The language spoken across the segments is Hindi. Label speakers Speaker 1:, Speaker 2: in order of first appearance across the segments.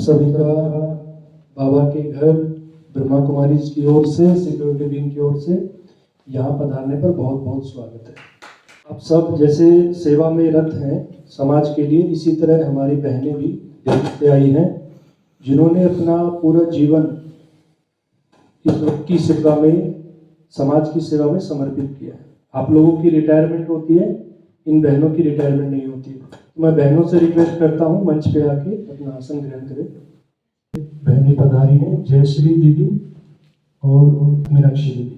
Speaker 1: सभी का बाबा के घर ब्रह्मा कुमारी की ओर से, सिक्योरिटी विंग की ओर से यहाँ पधारने पर बहुत बहुत स्वागत है। आप सब जैसे सेवा में रत हैं समाज के लिए, इसी तरह हमारी बहनें भी दिल्ली से आई हैं, जिन्होंने अपना पूरा जीवन ईश्वर की सेवा में, समाज की सेवा में समर्पित किया है। आप लोगों की रिटायरमेंट होती है, इन बहनों की रिटायरमेंट नहीं होती है। तो मैं बहनों से रिक्वेस्ट करता हूँ मंच पे आके अपना आसन ग्रहण करें। बहनें पधारी हैं, जयश्री दीदी और मीनाक्षी दीदी,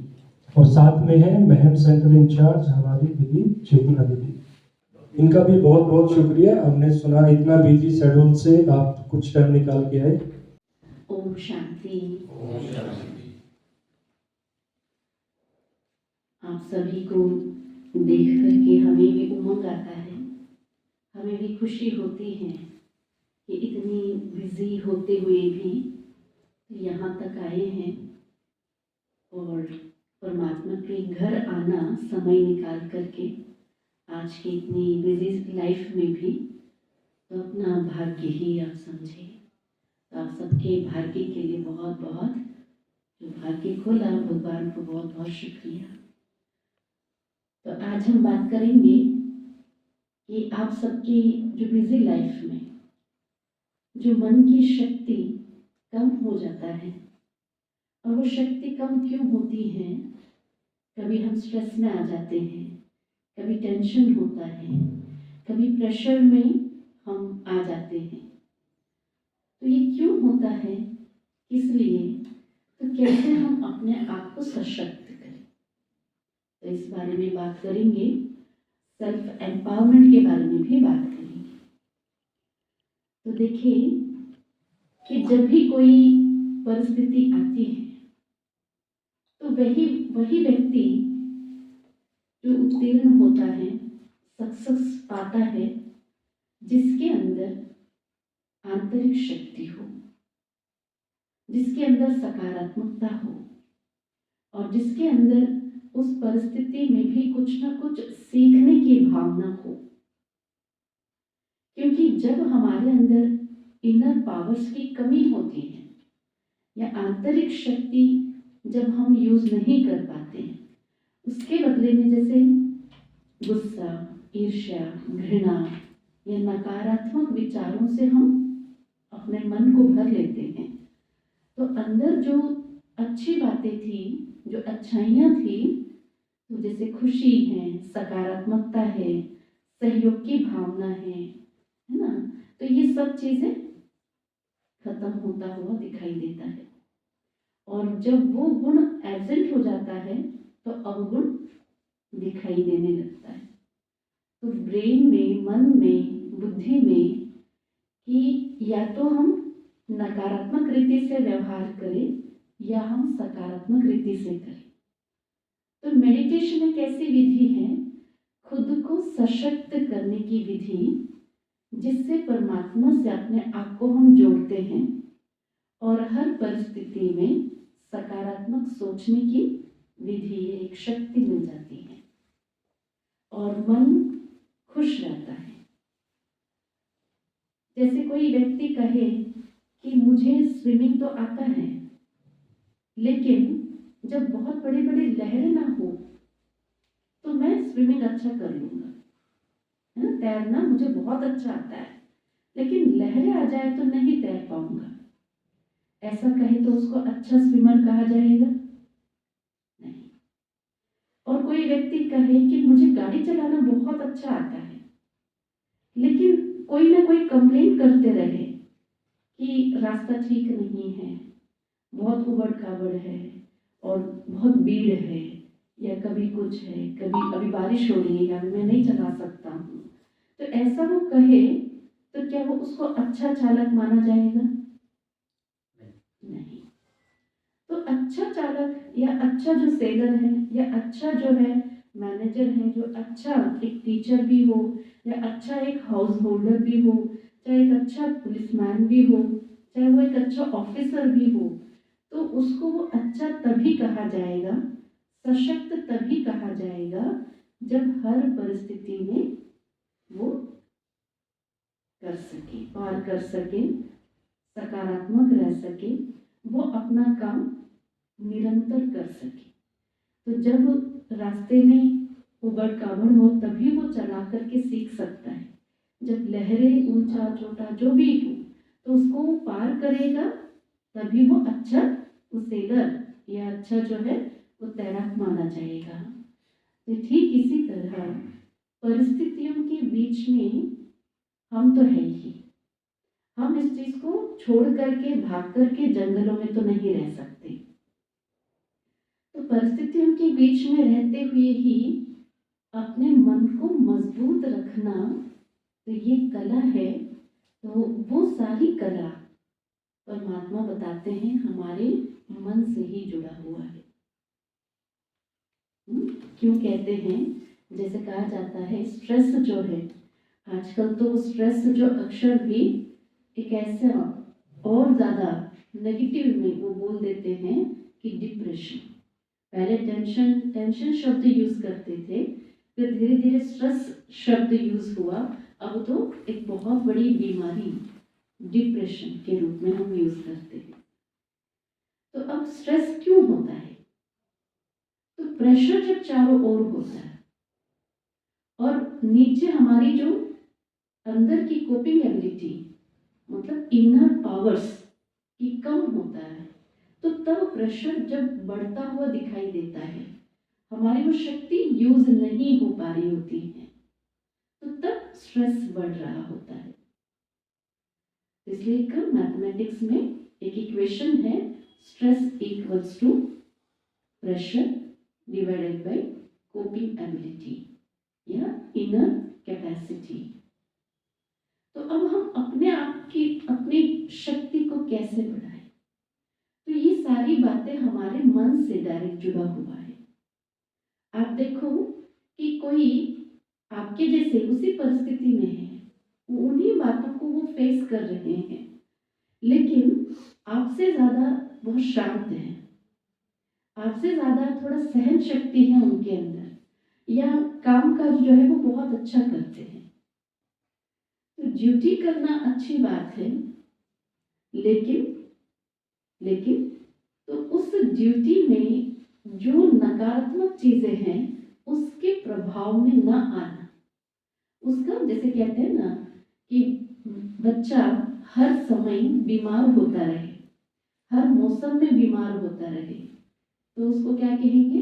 Speaker 1: और साथ में है महम सेंटर इंचार्ज हमारी दीदी चेतना दीदी। इनका भी बहुत बहुत शुक्रिया। हमने सुना इतना बिजी शेड्यूल से आप कुछ टाइम निकाल के आए।
Speaker 2: ओम शांति। आप सभी को देख करके हमें भी उमंग आता है, हमें भी खुशी होती है कि इतनी बिजी होते हुए भी यहाँ तक आए हैं और परमात्मा के घर आना समय निकाल करके आज की इतनी बिजी लाइफ में भी तो अपना भाग्य ही आप समझे। तो आप सबके भाग्य के लिए बहुत बहुत जो भाग्य खोला भगवान को बहुत बहुत शुक्रिया। तो आज हम बात करेंगे कि आप सबकी जो बिजी लाइफ में जो मन की शक्ति कम हो जाता है, और वो शक्ति कम क्यों होती है। कभी हम स्ट्रेस में आ जाते हैं, कभी टेंशन होता है, कभी प्रेशर में हम आ जाते हैं। तो ये क्यों होता है, किस लिए, तो कैसे हम अपने आप को सशक्त करें, तो इस बारे में बात करेंगे। सेल्फ एम्पावरमेंट के बारे में भी बात करेंगे। तो देखिए कि जब भी कोई परिस्थिति आती है तो वही व्यक्ति जो उत्तीर्ण होता है, सक्सेस पाता है, जिसके अंदर आंतरिक शक्ति हो, जिसके अंदर सकारात्मकता हो, और जिसके अंदर उस परिस्थिति में भी कुछ ना कुछ सीखने की भावना हो। क्योंकि जब हमारे अंदर इनर पावर्स की कमी होती है या आंतरिक शक्ति जब हम यूज नहीं कर पाते हैं, उसके बदले में जैसे गुस्सा, ईर्ष्या, घृणा या नकारात्मक विचारों से हम अपने मन को भर लेते हैं, तो अंदर जो अच्छी बातें थी, जो अच्छाइयाँ थी, तो जैसे खुशी है, सकारात्मकता है, सहयोग की भावना है ना, तो ये सब चीजें खत्म होता हुआ दिखाई देता है। और जब वो गुण एब्सेंट हो जाता है तो अवगुण दिखाई देने लगता है। तो ब्रेन में, मन में, बुद्धि में कि या तो हम नकारात्मक रीति से व्यवहार करें या हम सकारात्मक रीति से करें। तो मेडिटेशन एक ऐसी विधि है, खुद को सशक्त करने की विधि, जिससे परमात्मा से अपने आप को हम जोड़ते हैं और हर परिस्थिति में सकारात्मक सोचने की विधि, एक शक्ति मिल जाती है और मन खुश रहता है। जैसे कोई व्यक्ति कहे कि मुझे स्विमिंग तो आता है, लेकिन जब बहुत बड़ी बड़ी लहरें ना हो तो मैं स्विमिंग अच्छा कर लूंगा, है ना, तैरना मुझे बहुत अच्छा आता है, लेकिन लहरें आ जाए तो नहीं तैर पाऊंगा। ऐसा कहे तो उसको अच्छा स्विमर कहा जाएगा? नहीं। और कोई व्यक्ति कहे कि मुझे गाड़ी चलाना बहुत अच्छा आता है, लेकिन कोई ना कोई कंप्लेंट करते रहे कि रास्ता ठीक नहीं है, बहुत उबड़ खाबड़ है और बहुत भीड़ है, या कभी कुछ है, कभी अभी बारिश हो रही है, मैं नहीं चला सकता हूँ, तो ऐसा वो कहे तो क्या वो उसको अच्छा चालक माना जाएगा? नहीं। तो अच्छा चालक या अच्छा जो सेलर है या अच्छा जो है मैनेजर है, जो अच्छा एक टीचर भी हो या अच्छा एक हाउस होल्डर भी हो, चाहे एक अच्छा पुलिसमैन भी हो, चाहे वो एक अच्छा ऑफिसर भी हो, तो उसको वो अच्छा तभी कहा जाएगा, सशक्त तभी कहा जाएगा, जब हर परिस्थिति में वो कर सके, पार कर सके, रह सके, वो अपना काम निरंतर कर सके। तो जब रास्ते में उबड़ खाबड़ हो तभी वो चला करके सीख सकता है। जब लहरें ऊंचा छोटा जो भी हो तो उसको वो पार करेगा, तभी वो अच्छा वो सेलर या अच्छा जो है वो तैराक माना जाएगा। तो ठीक इसी तरह परिस्थितियों के बीच में हम तो है ही, हम इस चीज को छोड़ करके भाग करके जंगलों में तो नहीं रह सकते। तो परिस्थितियों के बीच में रहते हुए ही अपने मन को मजबूत रखना, तो ये कला है। तो वो सारी कला परमात्मा बताते हैं हमारे मन से ही जुड़ा हुआ है। क्यों कहते हैं, जैसे कहा जाता है स्ट्रेस जो है, आजकल तो स्ट्रेस जो अक्षर भी एक ऐसा और ज़्यादा नेगेटिव में वो बोल देते हैं कि डिप्रेशन। पहले टेंशन शब्द यूज करते थे, फिर धीरे धीरे स्ट्रेस शब्द यूज हुआ, अब तो एक बहुत बड़ी बीमारी डिप्रेशन के रूप में हम यूज करते हैं। तो अब स्ट्रेस क्यों होता है? तो प्रेशर जब चारों ओर होता है और नीचे हमारी जो अंदर की कोपिंग एबिलिटी मतलब इनर पावर्स की कम होता है, तो तब प्रेशर जब बढ़ता हुआ दिखाई देता है, हमारी वो शक्ति यूज नहीं हो पा रही होती है, तो तब स्ट्रेस बढ़ रहा होता है। इसलिए एक मैथमेटिक्स में एक इक्वेशन है, stress equals to pressure divided by coping ability या इनर कैपेसिटी। तो अब हम अपने आप की अपनी शक्ति को कैसे बढ़ाएं? तो ये सारी बातें हमारे मन से डायरेक्ट जुड़ा हुआ है। आप देखो कि कोई आपके जैसे उसी परिस्थिति में है, उन्हीं बातों को वो फेस कर रहे हैं, लेकिन आपसे ज्यादा बहुत शांत है, आपसे ज्यादा थोड़ा सहन शक्ति है उनके अंदर, या काम काज जो है वो बहुत अच्छा करते हैं। तो ड्यूटी करना अच्छी बात है, लेकिन तो उस ड्यूटी में जो नकारात्मक चीजें हैं उसके प्रभाव में न आना। उसका जैसे कहते हैं ना कि बच्चा हर समय बीमार होता रहे, हर मौसम में बीमार होता रहे, तो उसको क्या कहेंगे?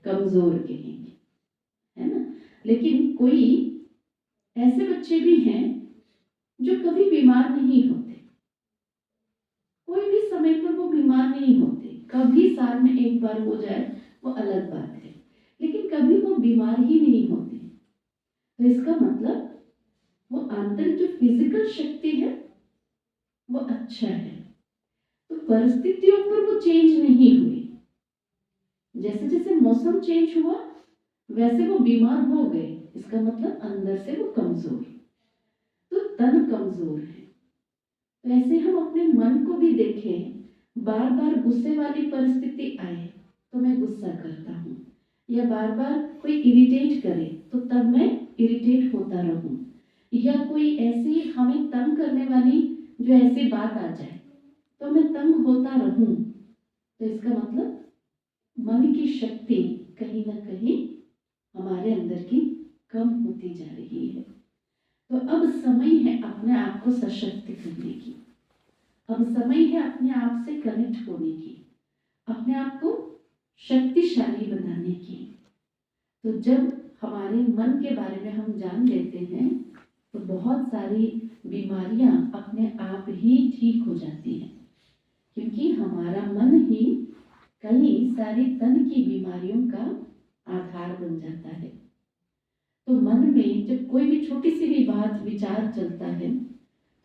Speaker 2: कमजोर कहेंगे, है ना। लेकिन कोई ऐसे बच्चे भी हैं जो कभी बीमार नहीं होते, कोई भी समय पर वो बीमार नहीं होते, कभी साल में एक बार हो जाए वो अलग बात है, लेकिन कभी वो बीमार ही नहीं होते। तो इसका मतलब वो आंतरिक जो फिजिकल शक्ति है वो अच्छा है। तो परिस्थितियों पर वो चेंज नहीं हुई, जैसे जैसे मौसम चेंज हुआ वैसे वो बीमार हो गए, इसका मतलब अंदर से वो कमजोर, तो तन कमजोर है। तो ऐसे हम अपने मन को भी देखें, बार बार गुस्से वाली परिस्थिति आए तो मैं गुस्सा करता हूँ, या बार बार कोई इरिटेट करे तो तब मैं इरिटेट होता रहूं, या कोई ऐसी हमें तंग करने वाली जो ऐसी बात आ जाए तो मैं तंग होता रहूं, तो इसका मतलब मन की शक्ति कहीं ना कहीं हमारे अंदर की कम होती जा रही है। तो अब समय है अपने आप को सशक्त करने की, अब समय है अपने आप से कनेक्ट होने की, अपने आप को शक्तिशाली बनाने की। तो जब हमारे मन के बारे में हम जान लेते हैं तो बहुत सारी बीमारियां अपने आप ही ठीक हो जाती हैं, क्योंकि हमारा मन ही कई सारी तन की बीमारियों का आधार बन जाता है। तो मन में जब कोई भी छोटी सी भी बात विचार चलता है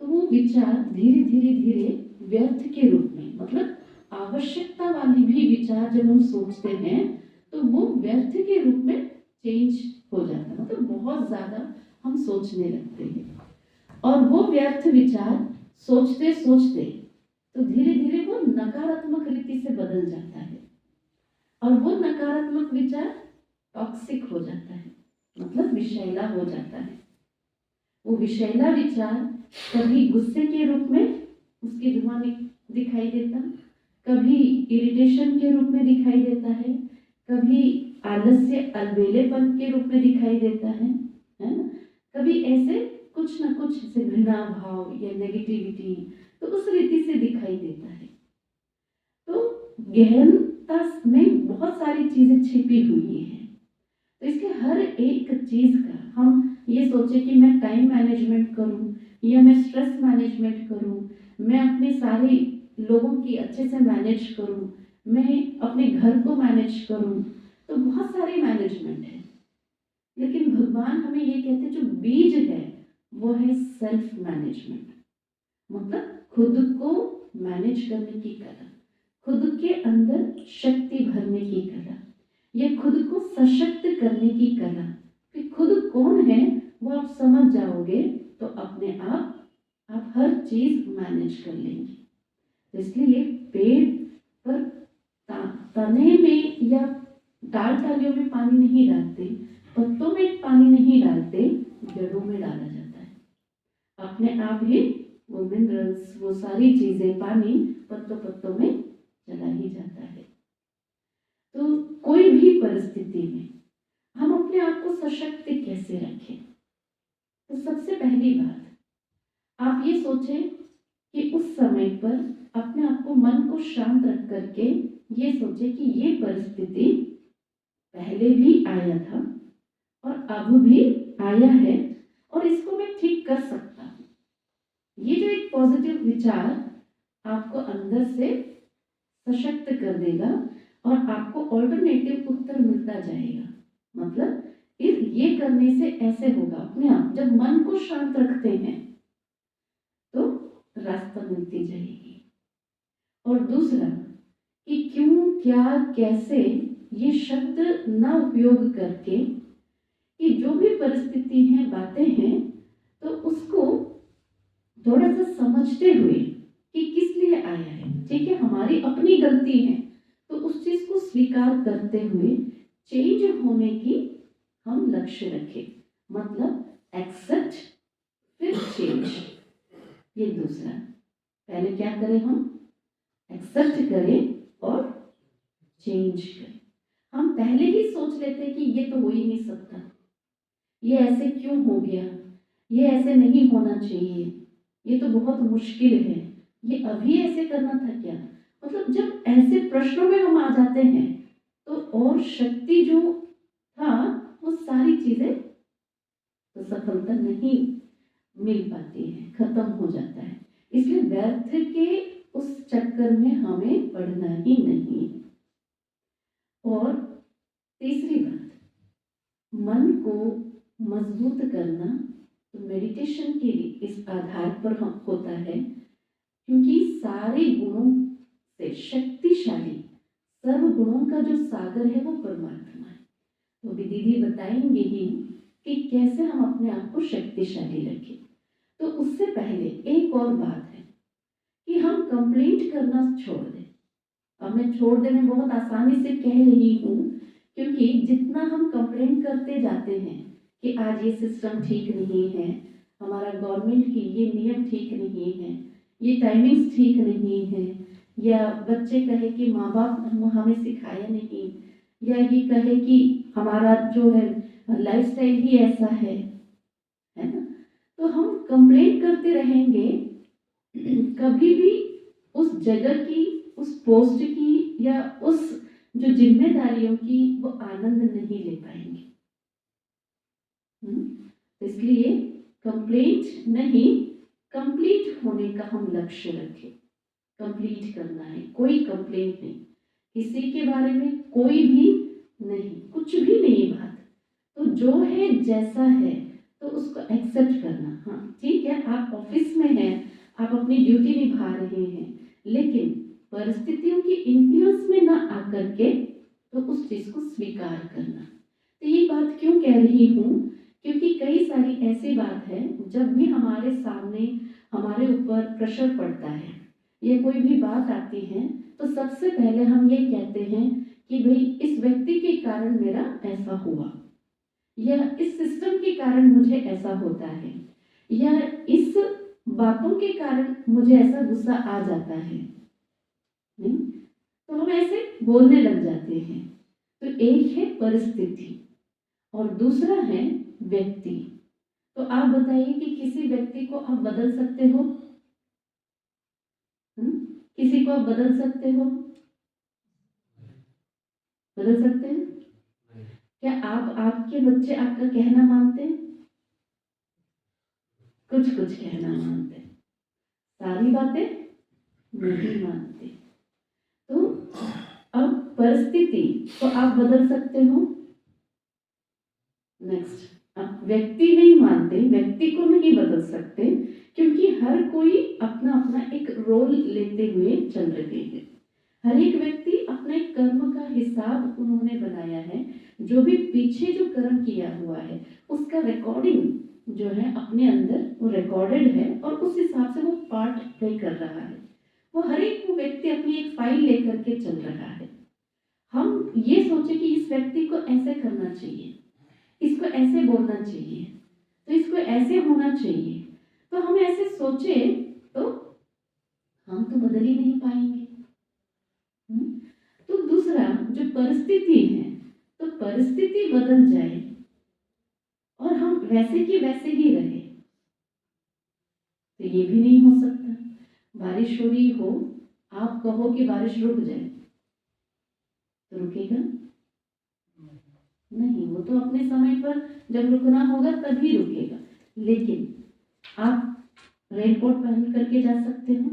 Speaker 2: तो वो विचार धीरे धीरे धीरे व्यर्थ के रूप में, मतलब आवश्यकता वाली भी विचार जब हम सोचते हैं तो वो व्यर्थ के रूप में चेंज हो जाता है, मतलब बहुत ज्यादा हम सोचने लगते हैं, और वो व्यर्थ विचार सोचते सोचते तो धीरे धीरे वो नकारात्मक रीति से बदल जाता है, और वो नकारात्मक विचार टॉक्सिक हो जाता है, मतलब विषैला हो जाता है। वो विषैला विचार कभी गुस्से के रूप में उसकी धुआं दिखाई देता, कभी इरिटेशन के रूप में दिखाई देता है, कभी आलस्य अलबेलेपन के रूप में दिखाई देता है ना? कभी ऐसे कुछ ना कुछ ऐसे घृणा भाव या नेगेटिविटी तो उस रीति से दिखाई देता है। तो गहनता में बहुत सारी चीजें छिपी हुई हैं। तो इसके हर एक चीज का हम ये सोचे कि मैं टाइम मैनेजमेंट करूं या मैं स्ट्रेस मैनेजमेंट करूं, मैं अपने सारे लोगों की अच्छे से मैनेज करूं, मैं अपने घर को मैनेज करूं, तो बहुत सारी मैनेजमेंट है। लेकिन भगवान हमें ये कहते हैं जो बीज है वो है सेल्फ मैनेजमेंट, मतलब खुद को मैनेज करने की कला, खुद के अंदर शक्ति भरने की कला, या खुद को सशक्त करने की कला। कि खुद कौन है वो आप समझ जाओगे तो अपने आप हर चीज मैनेज कर लेंगे। तो इसलिए पेड़ पर तने में या डालियों में पानी नहीं डालते, पत्तों में पानी नहीं डालते, जड़ों में डाला जाता है। अपने आप ही वो मिनरल्स, वो सारी चीजें, पानी पत्तों में चला ही जाता है। तो कोई भी परिस्थिति में हम अपने आप को सशक्त कैसे रखें? तो सबसे पहली बात आप ये सोचें कि उस समय पर अपने आप को, मन को शांत रख करके ये सोचे कि ये परिस्थिति पहले भी आया था और अब भी आया है और इसको मैं ठीक कर सकता हूँ। ये जो एक पॉजिटिव विचार आपको अंदर से सशक्त कर देगा और आपको ऑल्टरनेटिव उत्तर मिलता जाएगा। मतलब ये करने से ऐसे होगा, अपने आप जब मन को शांत रखते हैं तो रास्ता मिलती जाएगी। और दूसरा कि क्यों, क्या, कैसे, ये शब्द ना उपयोग करके कि जो भी परिस्थिति है, बातें हैं, तो उसको थोड़ा सा समझते हुए कि किस लिए आया है, ठीक है, हमारी अपनी गलती है, तो उस चीज को स्वीकार करते हुए चेंज होने की हम लक्ष्य रखें। मतलब एक्सेप्ट फिर चेंज। ये दूसरा, पहले क्या करें, हम एक्सेप्ट करें और चेंज करें। हम पहले ही सोच लेते हैं कि ये तो हो ही नहीं सकता, ये ऐसे क्यों हो गया, ये ऐसे नहीं होना चाहिए, ये तो बहुत मुश्किल है, ये अभी ऐसे करना था क्या। मतलब जब ऐसे प्रश्नों में हम आ जाते हैं तो और शक्ति जो था वो सारी चीजें तो सफलता नहीं मिल पाती है, खत्म हो जाता है। इसलिए व्यर्थ के उस चक्कर में हमें पड़ना ही नहीं। और तीसरी बात, मन को मजबूत करना तो मेडिटेशन के लिए इस आधार पर होता है, क्योंकि सारे गुणों से शक्तिशाली सर्व गुणों का जो सागर है वो परमात्मा है। तो भी दीदी बताएंगे ही कि कैसे हम अपने आप को शक्तिशाली रखें। तो उससे पहले एक और बात है कि हम कंप्लेंट करना छोड़ दें। अब मैं छोड़ देने बहुत आसानी से कह रही हूँ, क्योंकि जितना हम कंप्लेंट करते जाते हैं कि आज ये सिस्टम ठीक नहीं है, हमारा गवर्नमेंट की ये नियम ठीक नहीं है, ये टाइमिंग्स ठीक नहीं है, या बच्चे कहे कि माँ बाप हमें सिखाया नहीं, या ये कहे कि हमारा जो है लाइफस्टाइल ही ऐसा है ना, तो हम कंप्लेंट करते रहेंगे, कभी भी उस जगह की, उस पोस्ट की या उस जो जिम्मेदारियों की वो आनंद नहीं ले पाएंगे। इसलिए कंप्लीट नहीं, कंप्लीट होने का हम लक्ष्य रखें। कंप्लीट करना है, कोई कंप्लेंट नहीं, किसी के बारे में कोई भी नहीं, कुछ भी नहीं बात, तो जो है जैसा है तो उसको एक्सेप्ट करना। हाँ ठीक है, आप ऑफिस में हैं, आप अपनी ड्यूटी निभा रहे हैं, लेकिन परिस्थितियों की इन्फ्लुएंस में ना आकर के तो उस चीज को स्वीकार करना। तो ये बात क्यों कह रही हूँ, क्योंकि कई सारी ऐसी बात है जब भी हमारे सामने, हमारे ऊपर प्रेशर पड़ता है या कोई भी बात आती है, तो सबसे पहले हम ये कहते हैं कि भाई इस व्यक्ति के कारण मेरा ऐसा हुआ, या इस सिस्टम के कारण मुझे ऐसा होता है, या इस बातों के कारण मुझे ऐसा गुस्सा आ जाता है, नहीं, तो हम ऐसे बोलने लग जाते हैं। तो एक है परिस्थिति और दूसरा है व्यक्ति। तो आप बताइए कि किसी व्यक्ति को आप बदल सकते हो? किसी को आप बदल सकते हो? बदल सकते हैं? क्या आप आपके बच्चे आपका कहना मानते हैं? कुछ कुछ कहना मानते हैं, सारी बातें नहीं मानते। तो अब परिस्थिति को आप बदल सकते हो। नेक्स्ट, अब व्यक्ति नहीं मानते, व्यक्ति को नहीं बदल सकते क्योंकि हर कोई अपना अपना एक रोल लेते हुए चल रहे हैं। हर एक व्यक्ति अपने कर्म का हिसाब उन्होंने बनाया है। जो भी पीछे जो कर्म किया हुआ है उसका रिकॉर्डिंग जो है अपने अंदर वो रिकॉर्डेड है और उस हिसाब से वो पार्ट प्ले कर रहा है। वो हर एक वो व्यक्ति अपनी एक फाइल लेकर के चल रहा है। हम ये सोचे कि इस व्यक्ति को ऐसे करना चाहिए, इसको ऐसे बोलना चाहिए, तो इसको ऐसे होना चाहिए, तो हम ऐसे सोचे तो हम तो बदल ही नहीं पाएंगे। तो दूसरा जो परिस्थिति है, तो परिस्थिति बदल जाए और हम वैसे की वैसे ही रहे तो ये भी नहीं हो सकता। बारिश हो रही हो, आप कहो कि बारिश रुक जाए तो रुकेगा नहीं, वो तो अपने समय पर जब रुकना होगा तभी रुकेगा। लेकिन आप रेनकोट पहन करके जा सकते हो,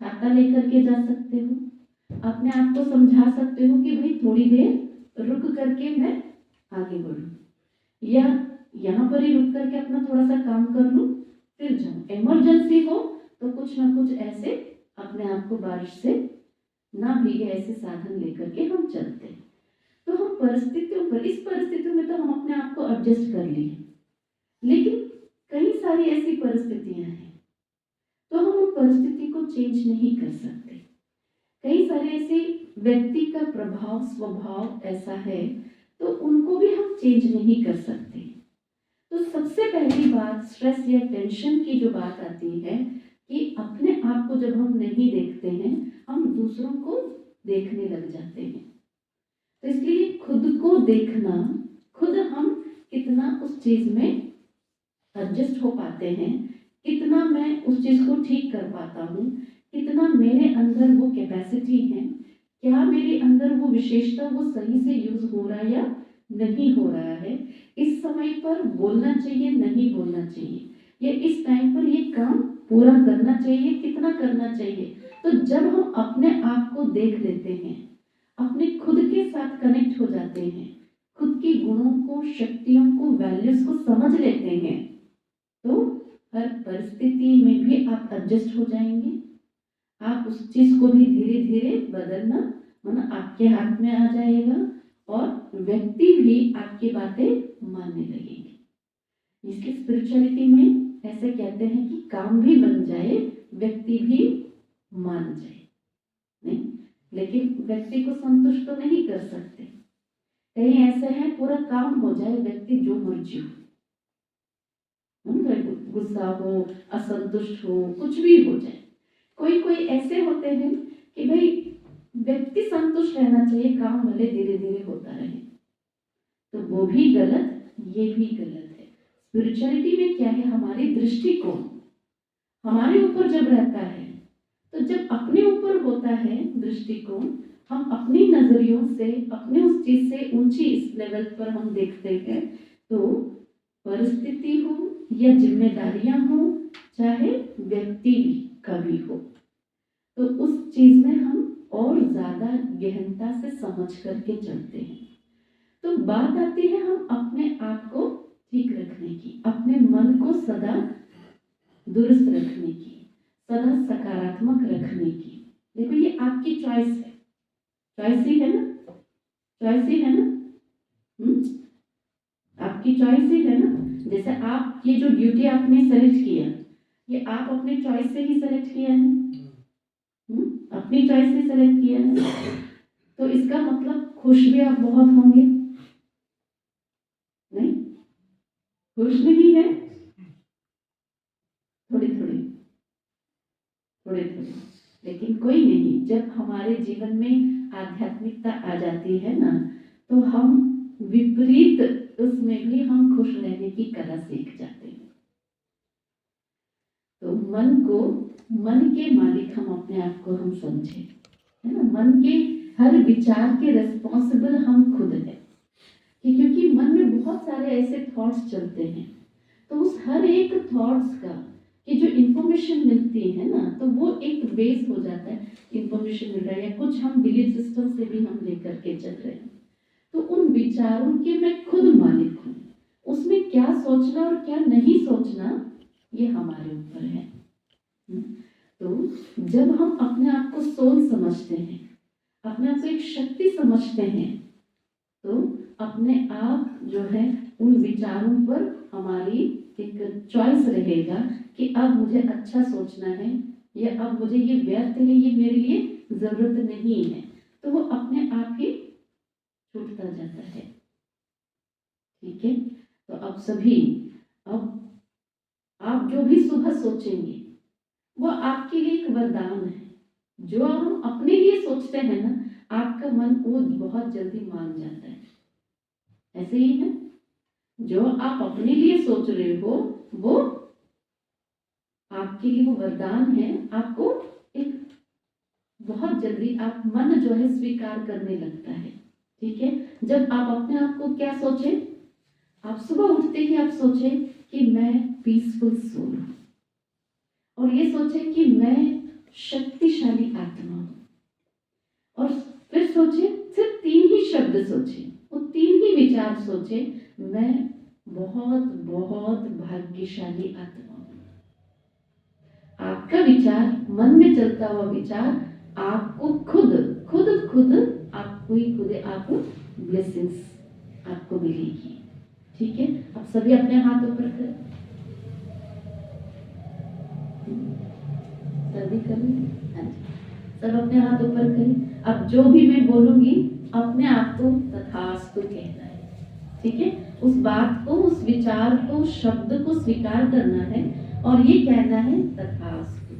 Speaker 2: छाता लेकर के जा सकते हो, अपने आप को समझा सकते हो कि भाई थोड़ी देर रुक करके मैं आगे बढ़ूं, या यहाँ पर ही रुक करके अपना थोड़ा सा काम कर लूं फिर जाऊं। इमरजेंसी हो तो कुछ ना कुछ ऐसे अपने आप को बारिश से ना भीगे ऐसे साधन लेकर के हम चलते हैं। तो हम परिस्थितियों पर, इस परिस्थितियों में तो हम अपने आप को एडजस्ट कर लिए, लेकिन कई सारी ऐसी परिस्थितियां हैं तो हम उन परिस्थिति को चेंज नहीं कर सकते। कई सारे ऐसे व्यक्ति का प्रभाव स्वभाव ऐसा है तो उनको भी हम चेंज नहीं कर सकते। तो सबसे पहली बात स्ट्रेस या टेंशन की जो बात आती है कि अपने आप को जब हम नहीं देखते हैं हम दूसरों को देखने लग जाते हैं। तो इसलिए खुद को देखना, खुद हम कितना उस चीज में एडजस्ट हो पाते हैं, कितना मैं उस चीज को ठीक कर पाता हूँ, कितना मेरे अंदर वो कैपेसिटी है, क्या मेरे अंदर वो विशेषता वो सही से यूज हो रहा है या नहीं हो रहा है, इस समय पर बोलना चाहिए नहीं बोलना चाहिए, या इस टाइम पर ये काम पूरा करना चाहिए कितना करना चाहिए। तो जब हम अपने आप को देख लेते हैं, अपने खुद के साथ कनेक्ट हो जाते हैं, खुद की गुणों को, शक्तियों को, वैल्यूज को समझ लेते हैं, तो हर परिस्थिति में भी आप एडजस्ट हो जाएंगे। आप उस चीज को भी धीरे धीरे बदलना मतलब आपके हाथ में आ जाएगा और व्यक्ति भी आपकी बातें मानने लगेंगे। इसलिए स्पिरिचुअलिटी में ऐसे कहते हैं कि काम भी बन जाए, व्यक्ति भी मान जाए। नहीं, लेकिन व्यक्ति को संतुष्ट तो नहीं कर सकते। कहीं ऐसे है पूरा काम हो जाए, व्यक्ति जो मर्जी हो, गुस्सा हो, असंतुष्ट हो, कुछ भी हो जाए। कोई कोई ऐसे होते हैं कि भाई व्यक्ति संतुष्ट रहना चाहिए, काम भले धीरे धीरे होता रहे, तो वो भी गलत, ये भी गलत है। स्पिरिचुअलिटी में क्या है, हमारी दृष्टिकोण हमारे ऊपर जब रहता है, तो जब अपने ऊपर होता है दृष्टिकोण, हम अपनी नजरियों से अपने उस चीज से ऊंची इस लेवल पर हम देखते हैं, तो परिस्थिति हो या जिम्मेदारियां हो, चाहे व्यक्ति भी कभी हो, तो उस चीज में हम और ज्यादा गहनता से समझ करके चलते हैं। तो बात आती है हम अपने आप को ठीक रखने की, अपने मन को सदा दुरुस्त रखने की, सदा सकारात्मक रखने की। देखो ये आपकी चॉइस है, चॉइस ही है ना, चॉइस ही है ना, आपकी चॉइस ही है ना। जैसे आप ये जो ड्यूटी आपने सेलेक्ट किया, ये आप अपने चॉइस से ही सेलेक्ट किया है, अपनी चॉइस से सेलेक्ट किया है, तो इसका मतलब खुश भी आप बहुत होंगे, नहीं खुश नहीं है, थोड़ी थोड़ी थोड़े थोड़े, लेकिन कोई नहीं, जब हमारे जीवन में आध्यात्मिकता आ जाती है ना, तो हम विपरीत उसमें भी हम खुश रहने की कला सीख जाते हैं। तो मन के मालिक हम अपने आप को हम समझे, है ना। मन के हर विचार के रिस्पॉन्सिबल हम खुद हैं, क्योंकि मन में बहुत सारे ऐसे थॉट्स चलते हैं, तो उस हर एक थॉट्स का कि जो इंफॉर्मेशन मिलती है ना, तो वो एक बेस हो जाता है। इंफॉर्मेशन मिल रहा है या कुछ हम बिलीफ सिस्टम से भी हम लेकर के चल रहे हैं, तो उन विचारों के मैं खुद मालिक हूँ। उसमें क्या सोचना और क्या नहीं सोचना ये हमारे ऊपर है। तो जब हम अपने आप को सोल समझते हैं, अपने आप को एक शक्ति समझते हैं, तो अपने आप जो है उन विचारों पर हमारी एक चॉइस रहेगा कि अब मुझे अच्छा सोचना है या अब मुझे ये व्यर्थ है, ये मेरे लिए जरूरत नहीं है, तो वो अपने आप ही छूटता जाता है। ठीक है, तो अब सभी, अब आप जो भी सुबह सोचेंगे वो आपके लिए एक वरदान है। जो हम अपने लिए सोचते हैं ना, आपका मन वो बहुत जल्दी मान जाता है। ऐसे ही है, जो आप अपने लिए सोच रहे हो वो आपके लिए वो वरदान है। आपको एक बहुत जल्दी आप मन जो है स्वीकार करने लगता है। ठीक है, जब आप अपने आप को क्या सोचे, आप सुबह उठते ही आप सोचे कि मैं पीसफुल सोल हूँ, और ये सोचे कि मैं शक्तिशाली आत्मा हूँ, और फिर सोचे, सिर्फ 3 ही शब्द सोचे, वो 3 ही विचार सोचे, मैं बहुत बहुत भाग्यशाली आत्मा हूँ। आपका विचार, मन में चलता हुआ विचार आपको खुद खुद खुद आपको ही खुद आपको ब्लेसिंग्स आपको मिलेगी। ठीक है, अब सभी अपने हाथ ऊपर करें, सभी करें। हाँ जी, सब अपने हाथ ऊपर करें। अब जो भी मैं बोलूंगी अपने आप को तथास्तु कहना है। ठीक है, उस बात को, उस विचार को, उस शब्द को स्वीकार करना है और ये कहना है तथास्तु।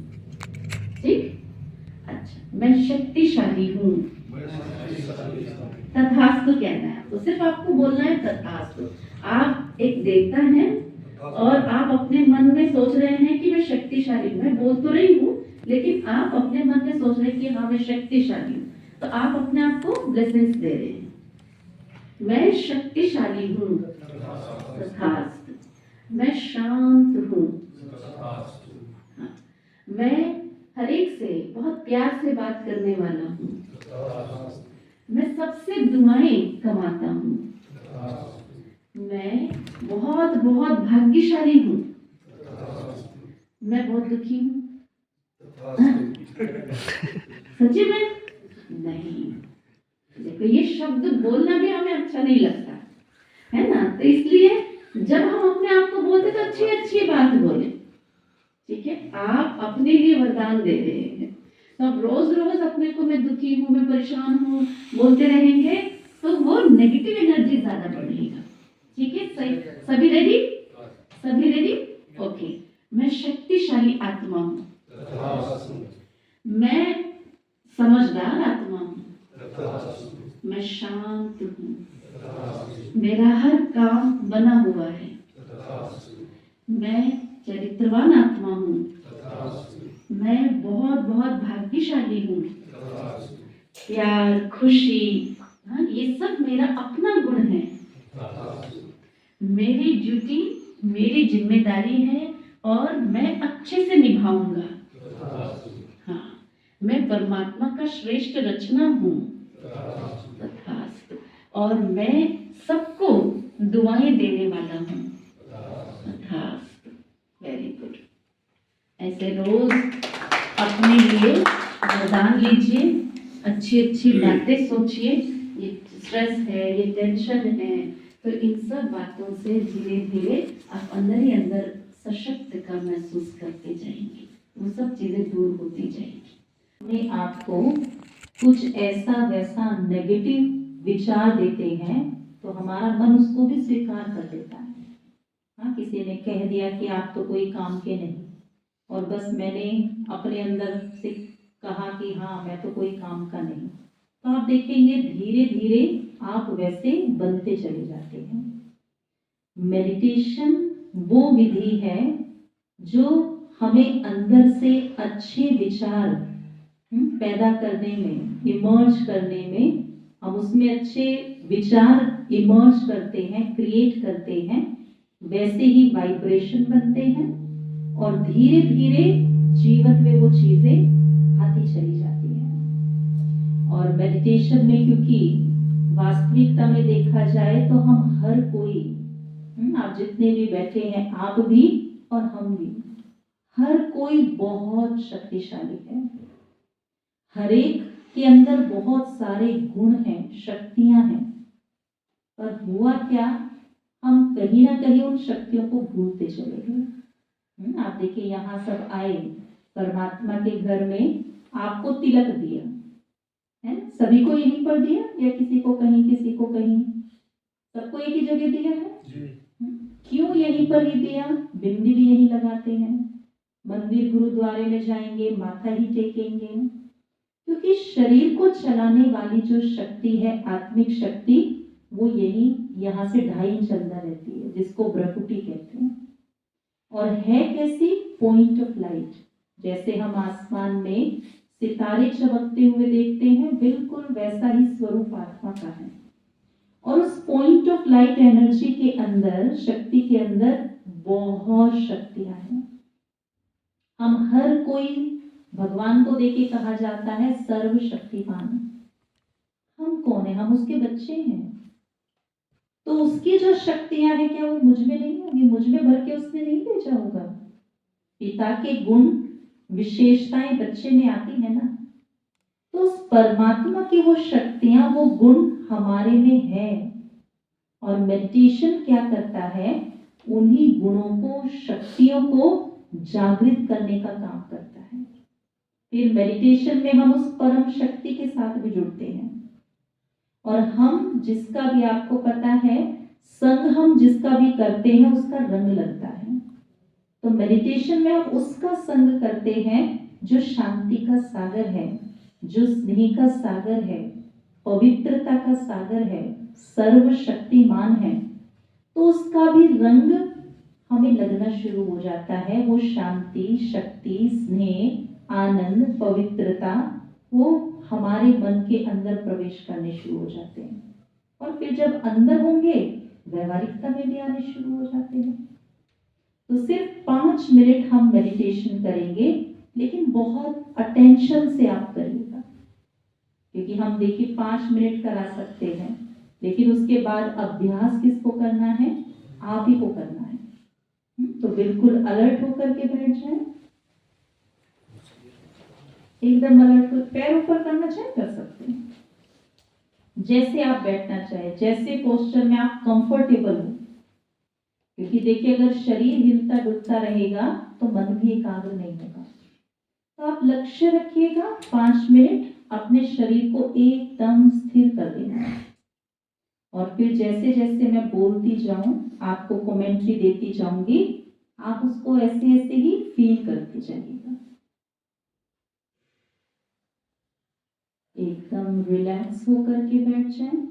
Speaker 2: ठीक, अच्छा, मैं शक्तिशाली हूँ, तथास्तु कहना है। तो सिर्फ आपको बोलना है तथास्तु। आप एक देवता हैं और आप अपने मन में सोच रहे हैं कि मैं शक्तिशाली हूँ। मैं बोल तो रही हूँ, लेकिन आप अपने मन में सोच रहे हैं कि हाँ मैं शक्तिशाली हूँ, तो आप अपने आप को ब्लेसिंग्स दे रहे हैं। मैं शक्तिशाली हूँ, तथास्तु। मैं शांत हूँ, हाँ। मैं हर एक से बहुत प्यार से बात करने वाला हूँ। मैं सबसे दुआएं कमाता हूँ। मैं बहुत बहुत भाग्यशाली हूँ। मैं बहुत दुखी हूँ, सच्ची में नहीं। देखो, ये शब्द बोलना भी हमें अच्छा नहीं लगता है ना, तो इसलिए जब हम अपने आप को बोलते तो अच्छी अच्छी बात बोले। ठीक है, आप अपने लिए वरदान दे रहे हैं, तो अब रोज रोज अपने को मैं दुखी हूँ, मैं परेशान हूँ बोलते रहेंगे तो वो नेगेटिव एनर्जी ज्यादा बढ़ेगा। ठीक है, सभी रेडी, सभी रेडी, ओके। मैं शक्तिशाली आत्मा हूँ, मैं समझदार आत्मा हूँ, मैं शांत हूँ, मेरा हर काम बना हुआ है, मैं चरित्रवान आत्मा हूँ, मैं बहुत बहुत भाग्यशाली हूँ, प्यार, खुशी, हाँ, ये सब मेरा अपना गुण है। मेरी ड्यूटी, मेरी जिम्मेदारी है और मैं अच्छे से निभाऊंगा। हाँ, मैं परमात्मा का श्रेष्ठ रचना हूँ, तथास्तु। और मैं सबको दुआएं देने वाला हूँ, तथास्तु। Very good. ऐसे रोज अपने लिए वरदान लीजिए, अच्छी अच्छी बातें सोचिए। ये स्ट्रेस है, ये टेंशन है, तो इन सब बातों से धीरे धीरे आप अंदर ही अंदर सशक्त का महसूस करते जाएंगे, वो सब चीजें दूर होती जाएंगी।
Speaker 3: अपने आप को कुछ ऐसा वैसा नेगेटिव विचार देते हैं तो हमारा मन उसको भी स्वीकार कर लेता है। हाँ, किसी ने कह दिया कि आप तो कोई काम के नहीं, और बस मैंने अपने अंदर से कहा कि हाँ मैं तो कोई काम का नहीं, तो आप देखेंगे धीरे धीरे आप वैसे बनते चले जाते हैं। मेडिटेशन वो विधि है जो हमें अंदर से अच्छे विचार पैदा करने में, इमर्ज करने में, हम उसमें अच्छे विचार इमर्ज करते हैं, क्रिएट करते हैं, वैसे ही वाइब्रेशन बनते हैं और धीरे धीरे जीवन में वो चीजें आती चली जाती हैं। और मेडिटेशन में क्योंकि वास्तविकता में देखा जाए तो हम हर कोई, आप जितने भी बैठे हैं, आप भी और हम भी, हर कोई बहुत शक्तिशाली है। हर एक के अंदर बहुत सारे गुण हैं, शक्तियां हैं, पर हुआ क्या, हम कहीं ना कहीं उन शक्तियों को भूलते चले गए। आप देखिए यहाँ सब आए परमात्मा के घर में, आपको तिलक दिया है, सभी को यहीं पर दिया या किसी को कहीं, किसी को कहीं, सबको एक ही जगह दिया है। क्यों यहीं पर ही दिया? बिंदी भी यहीं लगाते हैं, मंदिर गुरुद्वारे में जाएंगे माथा ही टेकेंगे, क्योंकि शरीर को चलाने वाली जो शक्ति है, आत्मिक शक्ति, वो यही यहाँ से 2.5 इंच अंदर रहती है, जिसको ब्रह्मकुटी कहते हैं। और है कैसी? Point of light. जैसे हम आसमान में सितारे चमकते हुए देखते हैं, बिल्कुल वैसा ही स्वरूप आत्मा का है। और उस पॉइंट ऑफ लाइट एनर्जी के अंदर, शक्ति के अंदर बहुत शक्तियां हैं। हम हर कोई, भगवान को देके कहा जाता है सर्वशक्तिमान। हम कौन है? हम उसके बच्चे हैं। तो उसकी जो शक्तियां हैं, क्या वो मुझ में नहीं होंगी? मुझ में भर के उसने नहीं भेजा होगा? पिता के गुण विशेषताएं बच्चे में आती है ना, तो उस परमात्मा की वो शक्तियां, वो गुण हमारे में है। और मेडिटेशन क्या करता है? उन्हीं गुणों को, शक्तियों को जागृत करने का काम करता है। फिर मेडिटेशन में हम उस परम शक्ति के साथ भी जुड़ते हैं, और हम जिसका भी, आपको पता है, संग हम जिसका भी करते हैं उसका रंग लगता है। तो मेडिटेशन में हम उसका संग करते हैं जो शांति का सागर है, जो स्नेह का सागर है, पवित्रता का सागर है, सर्वशक्तिमान है। तो उसका भी रंग हमें लगना शुरू हो जाता है। वो शांति, शक्ति, स्नेह, आनंद, पवित्रता, वो हमारे मन के अंदर प्रवेश करने शुरू हो जाते हैं। और फिर जब अंदर होंगे, व्यवहारिकता में भी आने शुरू हो जाते हैं। तो सिर्फ 5 मिनट हम मेडिटेशन करेंगे, लेकिन बहुत अटेंशन से आप करिएगा, क्योंकि हम देखिए 5 मिनट करा सकते हैं, लेकिन उसके बाद अभ्यास किसको करना है? आप ही को करना है। तो बिल्कुल अलर्ट होकर के बैठ जाए, एकदम अलर्ट हो। पैर ऊपर करना चाहे कर सकते हैं, जैसे आप बैठना चाहे, जैसे पोस्चर में आप कंफर्टेबल हो। क्योंकि देखिए अगर शरीर हिलता डुलता रहेगा तो मन भी एकाग्र नहीं होगा। तो आप लक्ष्य रखिएगा, 5 मिनट अपने शरीर को एकदम स्थिर कर देना है। और फिर जैसे जैसे मैं बोलती जाऊं, आपको कमेंट्री देती जाऊंगी, आप उसको ऐसे ऐसे ही फील करते जाइएगा। एकदम रिलैक्स होकर के बैठ जाएं।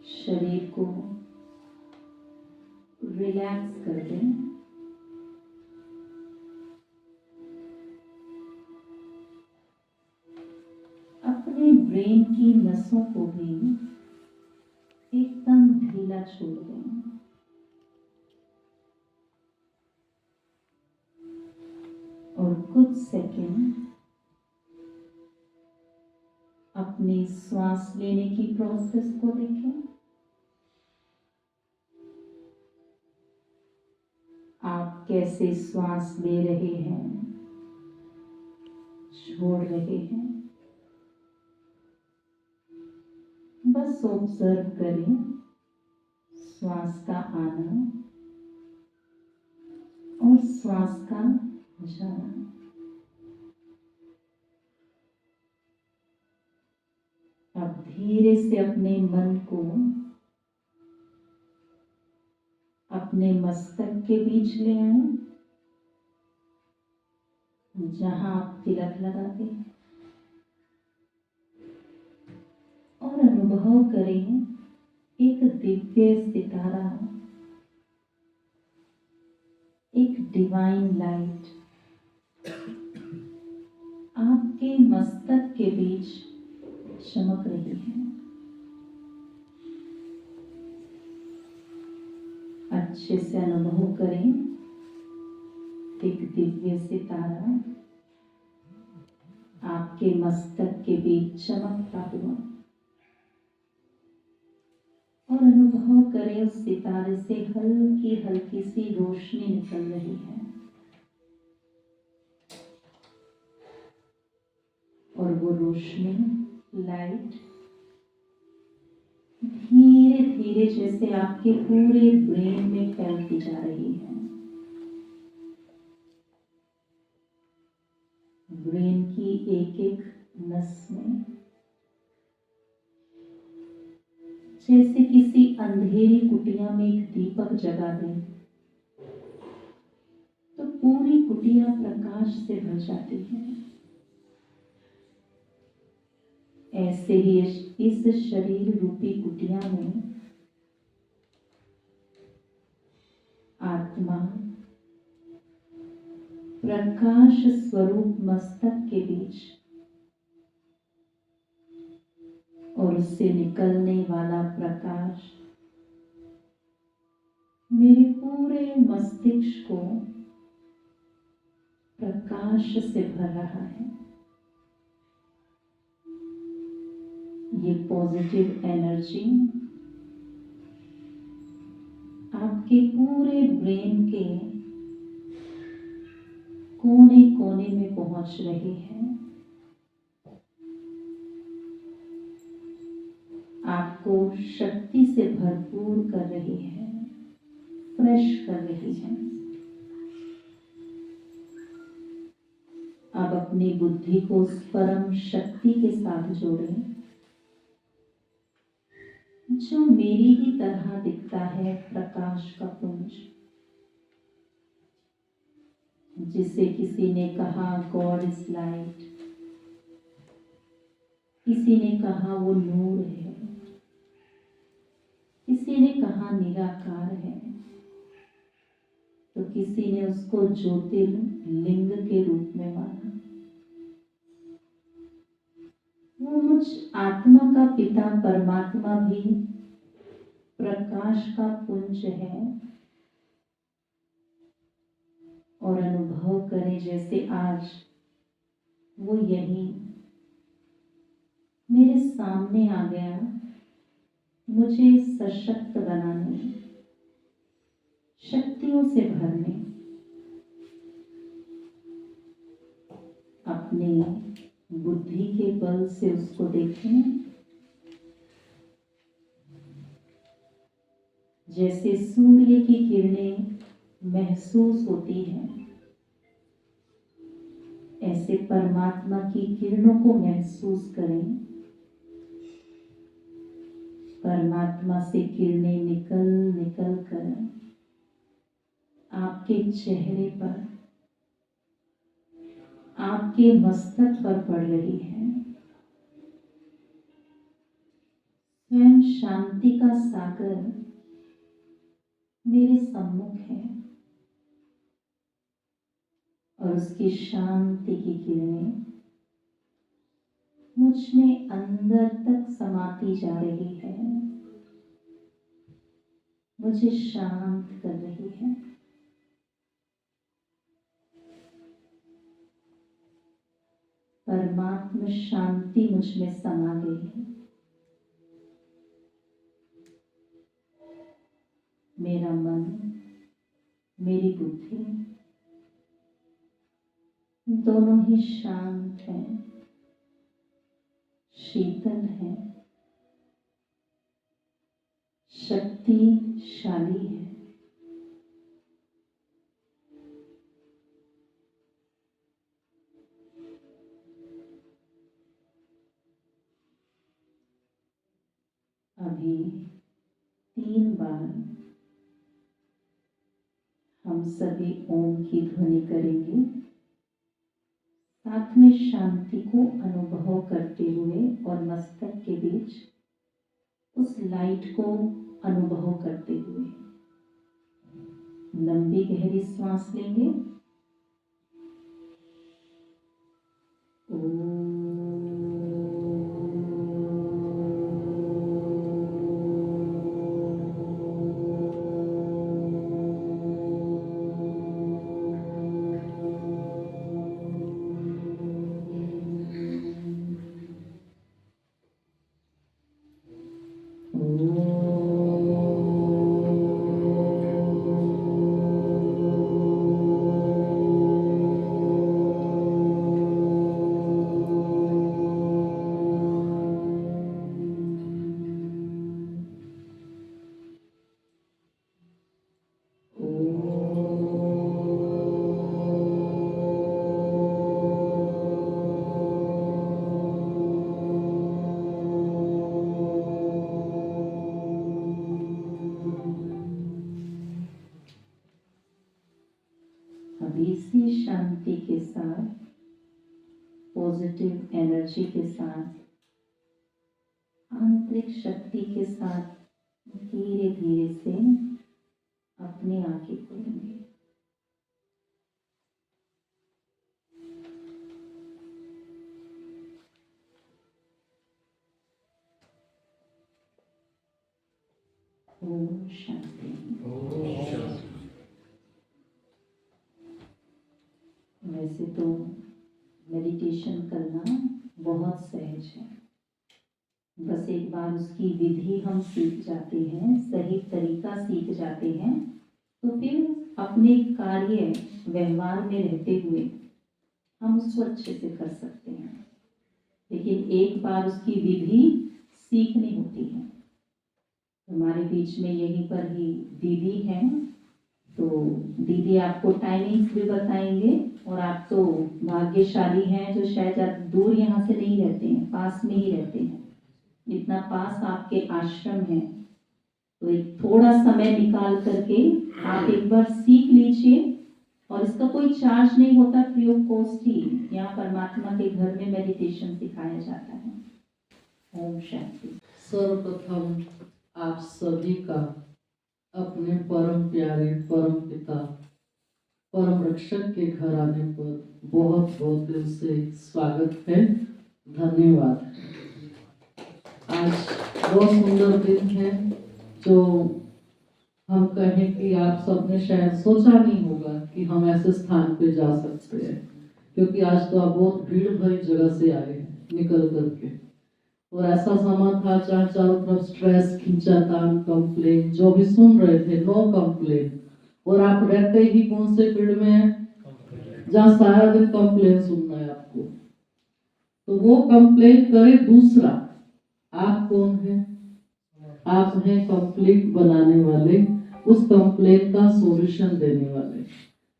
Speaker 3: शरीर को रिलैक्स कर दें। अपने ब्रेन की नसों को भी एकदम ढीला छोड़ दें। और कुछ सेकंड अपनी श्वास लेने की प्रोसेस को देखें। आप कैसे श्वास ले रहे हैं, छोड़ रहे हैं, बस ऑब्जर्व करें श्वास का आना और श्वास का जाना। अब धीरे से अपने मन को अपने मस्तक के बीच ले आए, जहां आप तिलक लगाते हैं, और अनुभव करें एक दिव्य सितारा, एक डिवाइन लाइट आपके मस्तक के बीच चमक रही है। अच्छे से अनुभव करें एक दिव्य सितारा आपके मस्तक के बीच चमकता हुआ, और अनुभव करें उस सितारे से हल्की हल्की सी रोशनी निकल रही है, और वो रोशनी लाइट धीरे धीरे जैसे आपके पूरे ब्रेन में फैलती जा रही है। ब्रेन की एक एक नस में, जैसे किसी अंधेरी कुटिया में एक दीपक जगा दें तो पूरी कुटिया प्रकाश से भर जाती है। ऐसे ही इस शरीर रूपी कुटिया में आत्मा प्रकाश स्वरूप मस्तक के बीच, और उससे निकलने वाला प्रकाश मेरे पूरे मस्तिष्क को प्रकाश से भर रहा है। ये पॉजिटिव एनर्जी आपके पूरे ब्रेन के कोने कोने में पहुंच रही है, आपको शक्ति से भरपूर कर रही है, फ्रेश कर रही है। अब अपनी बुद्धि को उस परम शक्ति के साथ जोड़ें जो मेरी ही तरह दिखता है, प्रकाश का पुंज, जिसे किसी ने कहा गॉड इज लाइट, किसी ने कहा वो नूर है, किसी ने कहा निराकार है, तो किसी ने उसको ज्योतिर्लिंग के रूप में माना। वो मुझ आत्मा का पिता परमात्मा भी प्रकाश का पुंज है, और अनुभव करें जैसे आज वो यही मेरे सामने आ गया, मुझे सशक्त बनाने, शक्तियों से भरने। अपने बुद्धि के बल से उसको देखें, जैसे सूर्य की किरणें महसूस होती हैं, ऐसे परमात्मा की किरणों को महसूस करें। परमात्मा से किरणें निकल निकल कर आपके चेहरे पर, आपके मस्तक पर पड़ रही है। स्वयं शांति का सागर मेरे सम्मुख है, और उसकी शांति की किरणें मुझ में अंदर तक समाती जा रही है, मुझे शांत कर रही है। परमात्मा शांति मुझ में समा गई है। मेरा मन, मेरी बुद्धि दोनों ही शांत है, शीतल है, शक्तिशाली है। अभी 3 बार हम सभी ओम की ध्वनि करेंगे, साथ में शांति को अनुभव करते हुए और मस्तक के बीच उस लाइट को अनुभव करते हुए लंबी गहरी सांस लेंगे। अब इसी शांति के साथ, पॉजिटिव एनर्जी के साथ, आंतरिक शक्ति के साथ धीरे धीरे से अपनी आंखें खोलेंगे। ओम शांति। वैसे तो मेडिटेशन करना बहुत सहज है, बस एक बार उसकी विधि हम सीख जाते हैं, सही तरीका सीख जाते हैं, तो फिर अपने कार्य व्यवहार में रहते हुए हम उसको अच्छे से कर सकते हैं। लेकिन एक बार उसकी विधि सीखनी होती है। हमारे बीच में यहीं पर ही दीदी हैं, तो दीदी आपको टाइमिंग्स भी बताएंगे। और आप तो भाग्यशाली हैं जो शायद आप दूर यहाँ से नहीं रहते हैं, पास में ही रहते हैं। इतना पास आपके आश्रम है, तो एक थोड़ा समय निकाल करके आप एक बार सीख लीजिए। और इसका कोई चार्ज नहीं होता, फ्री ऑफ कॉस्ट ही यहाँ परमात्मा के घर में मेडिटेशन सिखाया जाता है। ओम शांति।
Speaker 4: सर्वप्रथम आप सभी का अपने परम प्यारे परम पिता परम रक्षक के घर आने पर बहुत बहुत दिल से स्वागत है, धन्यवाद। आज बहुत सुंदर दिन है, जो हम कहें कि आप सबने शायद सोचा नहीं होगा कि हम ऐसे स्थान पे जा सकते हैं, क्योंकि आज तो आप बहुत भीड़ भरी जगह से आए हैं निकल करके। और ऐसा समा था जहाँ चारों तरफ स्ट्रेस, खींचातान, कंप्लेन, जो भी सुन रहे थे नो कंप्लेन। और आप रहते ही कौन से फील्ड में हैं जहाँ सारा दिन कंप्लेन सुनना है आपको, तो वो कंप्लेन करे दूसरा। आप कौन है? आप हैं कंप्लीट बनाने वाले, उस कंप्लेन का सॉल्यूशन देने वाले।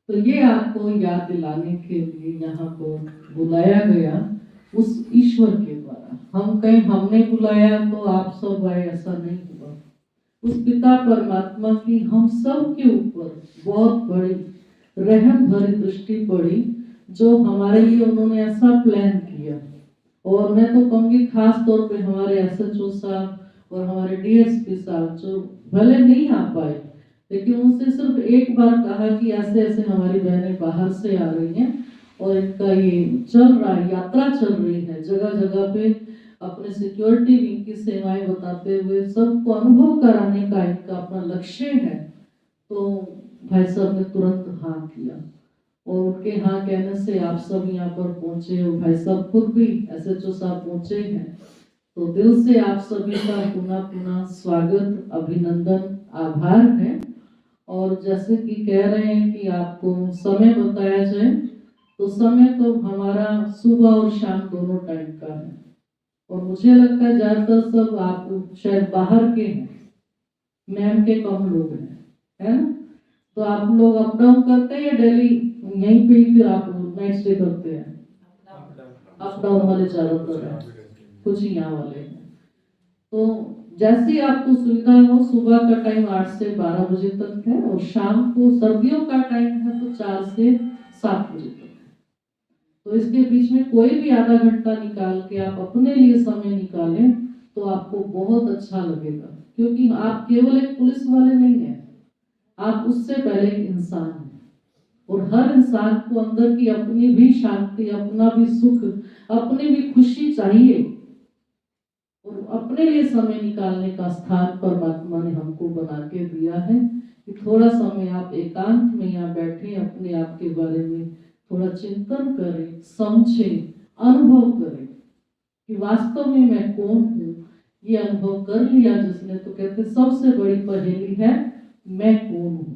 Speaker 4: तो ये आपको याद दिलाने के लिए यहाँ को बुलाया गया उस ईश्वर के द्वारा। हम कहीं हमने बुलाया तो आप सब आए, ऐसा नहीं हुआ। उस पिता परमात्मा की हम सब के ऊपर बहुत बड़ी रहम भरी दृष्टि पड़ी, जो हमारे लिए उन्होंने ऐसा प्लान किया। और मैं तो कहूँगी खास तौर पे हमारे एसएचओ साहब और हमारे डीएसपी साहब, जो भले नहीं आ पाए, लेकिन उनसे सिर्फ एक बार कहा कि ऐसे ऐसे हमारी बहनें बाहर से आ रही हैं और इनका ये चल रहा है, यात्रा चल रही है, जगह जगह पे अपने सिक्योरिटी विंग की सेवाएं बताते हुए सबको अनुभव कराने का इनका अपना लक्ष्य है। तो भाई साहब ने तुरंत हाँ किया, और उनके हाँ कहने से आप सब यहाँ पर पहुंचे, और भाई साहब खुद भी एसएचओ साहब पहुंचे हैं। तो दिल से आप सभी का पुनः पुनः स्वागत, अभिनंदन, आभार है। और जैसे कि कह रहे हैं कि आपको समय बताया जाए, तो समय तो हमारा सुबह और शाम दोनों टाइम का है। और मुझे लगता है ज्यादातर सब आप शायद बाहर के हैं, मैम के कम लोग हैं, है ना? तो आप लोग अप डाउन करते हैं या डेली यहीं पे ही फिर आप नाइट स्टे करते हैं? अप डाउन वाले ज्यादातर हैं, कुछ यहाँ वाले हैं। तो जैसी आपको सुविधा हो, सुबह का टाइम 8 से 12 बजे तक है और शाम को सर्दियों का टाइम है तो 4 से 7 बजे तक है। तो इसके बीच में कोई भी आधा घंटा निकाल के आप अपने लिए समय निकालें तो आपको बहुत अच्छा लगेगा, क्योंकि आप केवल एक पुलिस वाले नहीं हैं, आप उससे पहले एक इंसान हैं। और हर इंसान को अंदर की अपनी भी शांति, अपना भी सुख, अपनी भी खुशी चाहिए, और अपने लिए समय निकालने का स्थान परमात्मा ने हमको बना के दिया है कि थोड़ा समय आप एकांत में यहाँ बैठे, अपने आप के बारे में थोड़ा चिंतन करें, समझें, अनुभव करें कि वास्तव में मैं कौन हूँ। ये अनुभव कर लिया जिसने तो कहते सबसे बड़ी पहेली है मैं कौन हूँ।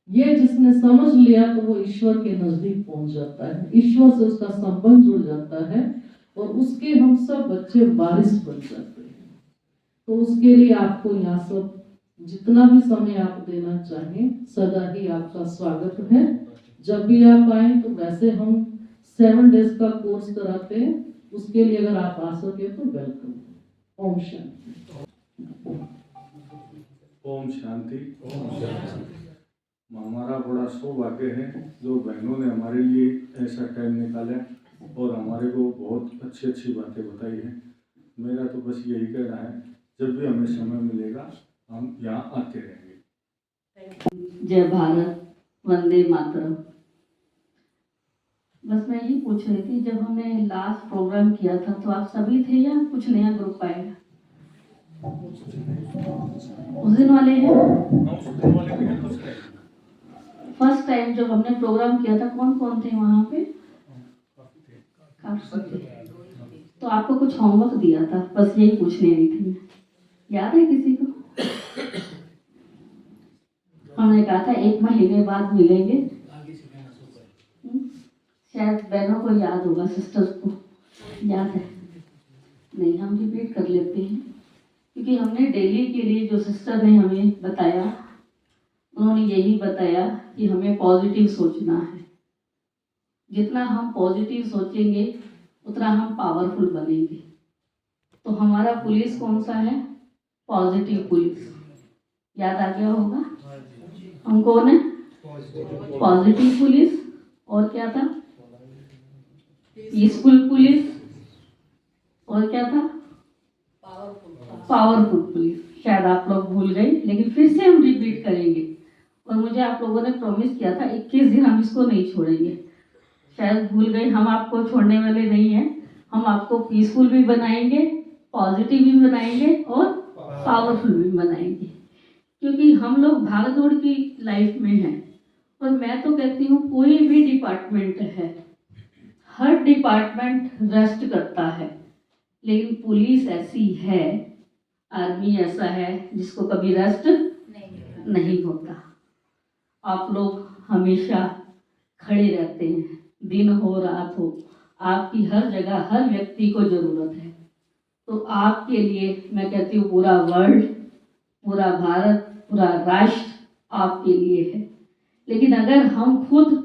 Speaker 4: ये जिसने समझ लिया तो वो ईश्वर के नजदीक पहुंच जाता है, ईश्वर से उसका संबंध जुड़ जाता है और उसके हम सब बच्चे वारिस बन जाते हैं। तो उसके लिए आपको यहाँ सब जितना भी समय आप देना चाहें सदा ही आपका स्वागत है। जब भी आप आए तो वैसे हम 7 डेज का कोर्स कराते हैं, उसके लिए अगर आप आ सके तो वेलकम। ओम शांति।
Speaker 5: ओम शांति। हमारा बड़ा सौभाग्य है जो बहनों ने हमारे लिए ऐसा टाइम निकाला और हमारे को बहुत अच्छी अच्छी बातें बताई हैं। मेरा तो बस यही कहना है, जब भी हमें समय मिलेगा हम यहाँ आते रहेंगे।
Speaker 2: जय भारत, वंदे मातरम। बस मैं ये पूछ रही थी, जब हमने लास्ट प्रोग्राम किया था तो आप सभी थे या कुछ नया ग्रुप आएगा? उस दिन वाले हैं। फर्स्ट टाइम जब हमने प्रोग्राम किया था कौन कौन थे वहाँ पे? काफी थे। तो आपको कुछ होमवर्क दिया था, बस यही पूछने आई थी। याद है किसी को? हमने कहा था 1 महीने बाद मिलेंगे। शायद बहनों को याद होगा, सिस्टर्स को याद है। नहीं, हम रिपीट कर लेते हैं क्योंकि हमने डेली के लिए जो सिस्टर ने हमें बताया, उन्होंने यही बताया कि हमें पॉजिटिव सोचना है। जितना हम पॉजिटिव सोचेंगे उतना हम पावरफुल बनेंगे। तो हमारा पुलिस कौन सा है? Positive police. याद आ गया होगा हम कौन है? Positive police. और क्या था? Peaceful police. और क्या था? Powerful police. शायद आप लोग भूल गए, लेकिन फिर से हम रिपीट करेंगे। और मुझे आप लोगों ने प्रॉमिस किया था 21 दिन हम इसको नहीं छोड़ेंगे। शायद भूल गए, हम आपको छोड़ने वाले नहीं हैं। हम आपको पीसफुल भी बनाएंगे, पॉजिटिव भी बनाएंगे और पावरफुल भी बनाएंगे, क्योंकि हम लोग भाग दौड़ की लाइफ में हैं। और मैं तो कहती हूँ कोई भी डिपार्टमेंट है, हर डिपार्टमेंट रेस्ट करता है, लेकिन पुलिस ऐसी है, आर्मी ऐसा है जिसको कभी रेस्ट नहीं होता। आप लोग हमेशा खड़े रहते हैं, दिन हो रात हो, आपकी हर जगह हर व्यक्ति को ज़रूरत है। तो आपके लिए मैं कहती हूँ पूरा वर्ल्ड, पूरा भारत, पूरा राष्ट्र आपके लिए है। लेकिन अगर हम खुद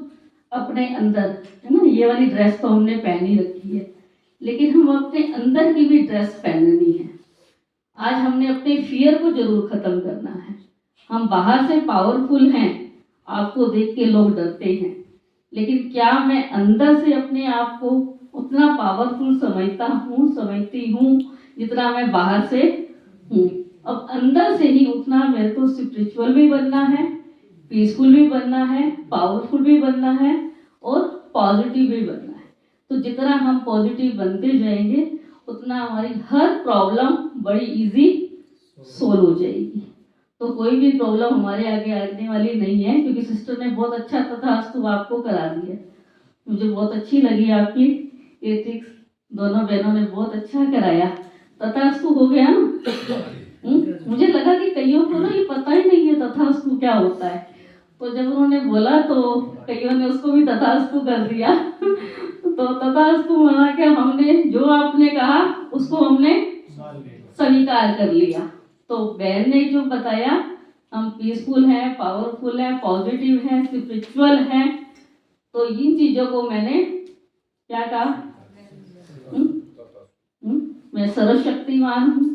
Speaker 2: अपने अंदर, है ना, ये वाली ड्रेस तो हमने पहनी रखी है, लेकिन हम अपने अंदर की भी ड्रेस पहननी है। आज हमने अपने फियर को जरूर ख़त्म करना है। हम बाहर से पावरफुल हैं, आपको देख के लोग डरते हैं, लेकिन क्या मैं अंदर से अपने आप को उतना पावरफुल समझती हूँ जितना मैं बाहर से हूँ? अब अंदर से ही उतना मेरे को स्पिरिचुअल भी बनना है, पीसफुल भी बनना है, पावरफुल भी बनना है और पॉजिटिव भी बनना है। तो जितना हम पॉजिटिव बनते जाएंगे उतना हमारी हर प्रॉब्लम बड़ी इजी सोल्व हो जाएगी। तो कोई भी प्रॉब्लम हमारे आगे आने वाली नहीं है, क्योंकि सिस्टर ने बहुत अच्छा तथास्तु आपको करा दिया। मुझे बहुत अच्छी लगी आपकी एथिक्स, दोनों बहनों ने बहुत अच्छा कराया। तथास्तु हो गया ना? मुझे लगा कि कईयों को ना ये पता ही नहीं है तथास्तु क्या होता है, तो जब उन्होंने बोला तो कईयों ने उसको भी तथास्तु कर दिया। तो तथास्तु माना कि हमने जो आपने कहा उसको हमने स्वीकार कर लिया। तो बहन ने जो बताया, हम पीसफुल हैं, पावरफुल हैं, पॉजिटिव हैं, स्पिरिचुअल हैं, तो इन चीज़ों को मैंने क्या कहा? मैं सर्वशक्तिमान हूँ,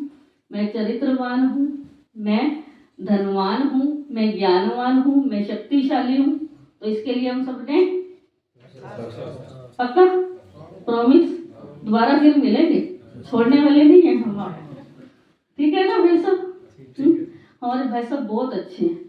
Speaker 2: मैं चरित्रवान हूँ, मैं धनवान हूँ, मैं ज्ञानवान हूँ, मैं शक्तिशाली हूँ। तो इसके लिए हम सबने पक्का प्रॉमिस दोबारा फिर मिलेंगे, छोड़ने वाले नहीं है हम आपको। ठीक है ना भाई साहब? हमारे भाई साहब बहुत अच्छे हैं।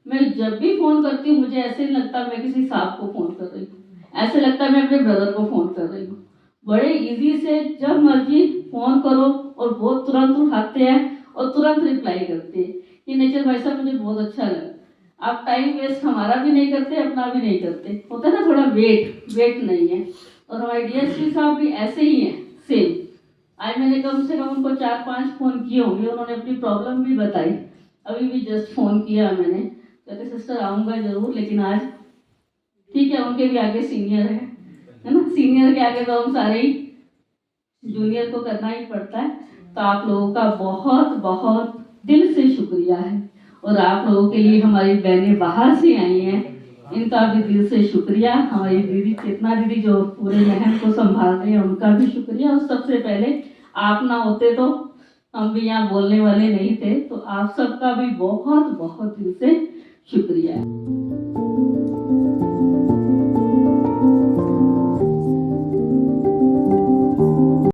Speaker 2: मैं जब भी फोन करती हूँ मुझे ऐसे नहीं लगता मैं किसी साहब को फोन कर रही हूँ, ऐसे लगता है मैं अपने ब्रदर को फोन कर रही हूँ। बड़े इजी से जब मर्जी फोन करो और बहुत तुरंत उठाते हैं और तुरंत रिप्लाई करते हैं। ये नेचर भाई साहब मुझे बहुत अच्छा लगा। आप टाइम वेस्ट हमारा भी नहीं करते, अपना भी नहीं करते। होता है ना थोड़ा वेट नहीं है। और हमारे डीएसपी साहब भी ऐसे ही हैं सेम। आज मैंने कम से कम उनको 4-5 फोन किए होंगे, उन्होंने अपनी प्रॉब्लम भी बताई। अभी भी जस्ट फोन किया मैंने, कहते सिस्टर आऊँगा जरूर, लेकिन आज ठीक है, उनके भी आगे सीनियर है ना। सीनियर के आगे तो हम सारे ही जूनियर को करना ही पड़ता है। तो आप लोगों का बहुत बहुत दिल से शुक्रिया है। और आप लोगों के लिए हमारी बहनें बाहर से आई हैं, इनका भी दिल से शुक्रिया। हमारी दीदी चेतना दीदी जो पूरे महल को संभाल रही है, उनका भी शुक्रिया। और सबसे पहले आप ना होते तो हम भी यहाँ बोलने वाले नहीं थे। तो आप सबका भी बहुत बहुत दिल से शुक्रिया।